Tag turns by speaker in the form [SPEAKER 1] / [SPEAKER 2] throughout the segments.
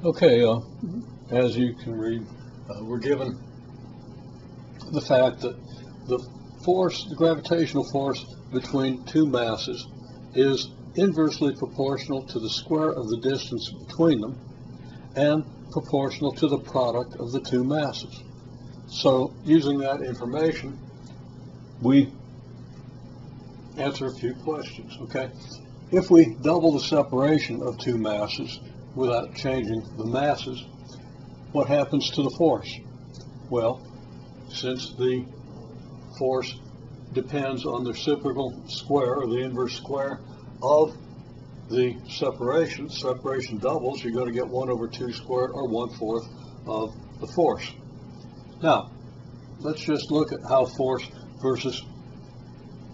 [SPEAKER 1] Okay, as you can read, we're given the fact that the force, the gravitational force between two masses is inversely proportional to the square of the distance between them and proportional to the product of the two masses. So using that information, we answer a few questions, okay? If we double the separation of two masses without changing the masses, what happens to the force? Well, since the force depends on the reciprocal square or the inverse square of the separation, separation doubles, you're going to get 1 over 2 squared, or 1/4 of the force. Now, let's just look at how force versus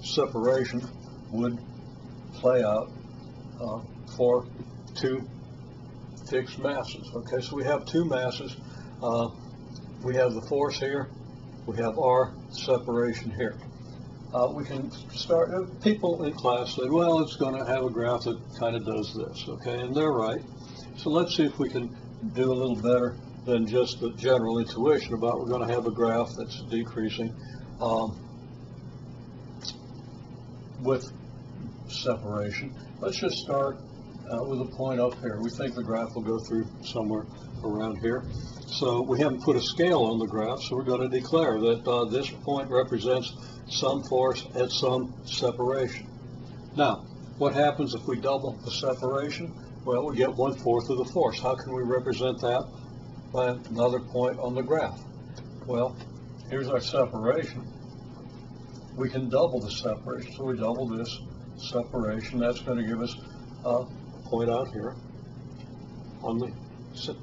[SPEAKER 1] separation would play out for two fixed masses. Okay, so we have two masses. We have the force here. We have our separation here. We can start, people in class say, well, it's going to have a graph that kind of does this, okay, and they're right. So let's see if we can do a little better than just the general intuition about we're going to have a graph that's decreasing with separation. Let's just start with a point up here. We think the graph will go through somewhere around here. So we haven't put a scale on the graph, so we're going to declare that this point represents some force at some separation. Now, what happens if we double the separation? Well, we get 1/4 of the force. How can we represent that by another point on the graph? Well, here's our separation. We can double the separation, so we double this separation. That's going to give us a point out here on the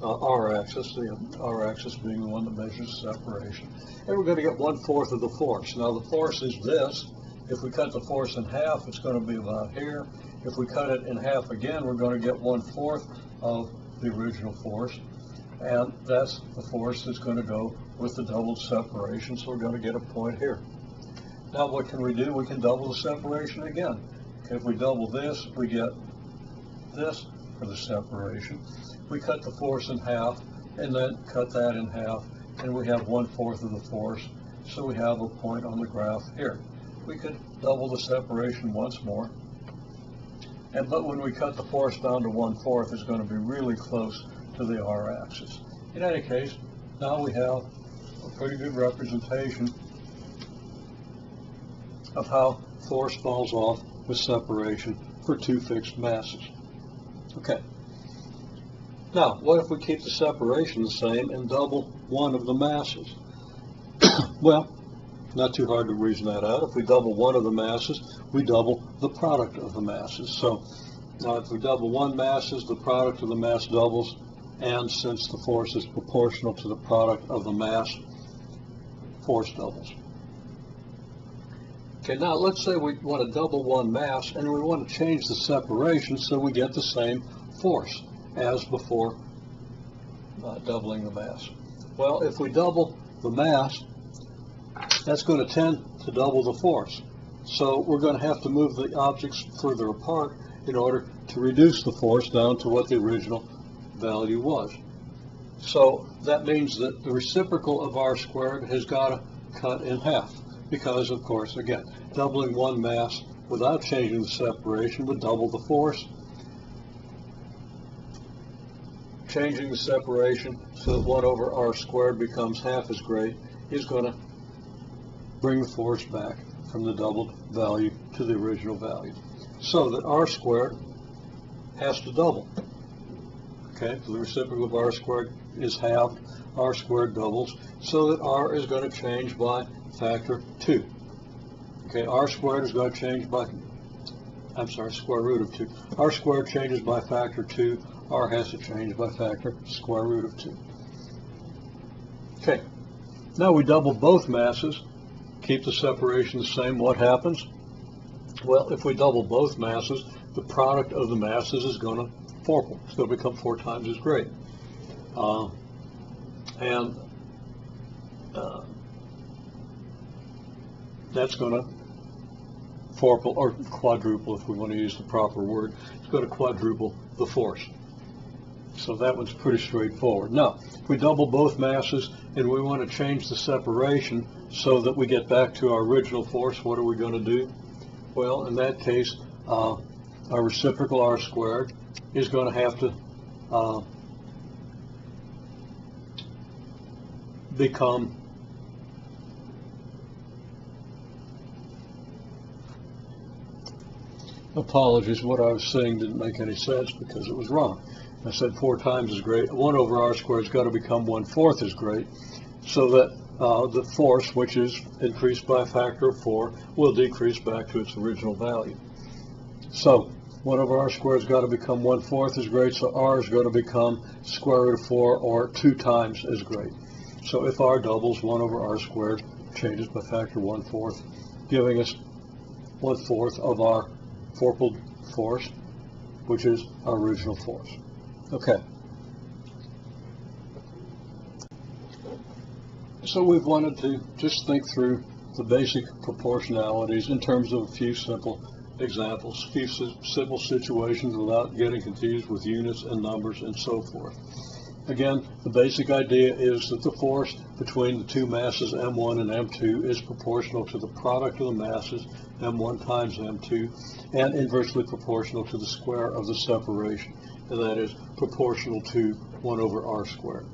[SPEAKER 1] r-axis, the r-axis being the one that measures separation. And we're going to get 1/4 of the force. Now the force is this. If we cut the force in half, it's going to be about here. If we cut it in half again, we're going to get 1/4 of the original force. And that's the force that's going to go with the doubled separation, so we're going to get a point here. Now what can we do? We can double the separation again. If we double this, we get this for the separation. We cut the force in half and then cut that in half, and we have 1/4 of the force, so we have a point on the graph here. We could double the separation once more, but when we cut the force down to 1/4, it's going to be really close to the r-axis. In any case, now we have a pretty good representation of how force falls off with separation for two fixed masses. Okay. Now, what if we keep the separation the same and double one of the masses? Well, not too hard to reason that out. If we double one of the masses, we double the product of the masses. So now if we double one masses, the product of the mass doubles, and since the force is proportional to the product of the mass, force doubles. Okay, now let's say we want to double one mass and we want to change the separation so we get the same force as before doubling the mass. Well, if we double the mass, that's going to tend to double the force. So we're going to have to move the objects further apart in order to reduce the force down to what the original value was. So that means that the reciprocal of r squared has got to cut in half, because of course, again, doubling one mass without changing the separation would double the force. Changing the separation so that 1 over r squared becomes half as great is going to bring the force back from the doubled value to the original value, so that r squared has to double. Okay, so the reciprocal of r squared is halved, r squared doubles, so that r is going to change by factor 2. Okay, r squared is going to change by, square root of 2. R squared changes by factor 2. R has to change by factor square root of 2. Okay, now we double both masses, keep the separation the same. What happens? Well, if we double both masses, the product of the masses is going to fourple. It's going to become 4 times as great. That's going to fourple, or quadruple if we want to use the proper word. It's going to quadruple the force. So that one's pretty straightforward. Now, if we double both masses and we want to change the separation so that we get back to our original force, what are we going to do? Well, in that case, our reciprocal r squared is going to have to become apologies, what I was saying didn't make any sense because it was wrong. I said 4 times is great. 1 over r squared has got to become 1/4 is great, so that the force, which is increased by a factor of 4, will decrease back to its original value. So 1 over r squared has got to become 1/4 as great, so r is going to become square root of 4, or 2 times as great. So if r doubles, 1 over r squared changes by factor 1/4, giving us 1/4 of our fourfold force, which is our original force. Okay. So we've wanted to just think through the basic proportionalities in terms of a few simple examples, a few simple situations without getting confused with units and numbers and so forth. Again, the basic idea is that the force between the two masses m1 and m2 is proportional to the product of the masses m1 times m2 and inversely proportional to the square of the separation, and that is proportional to 1 over r squared.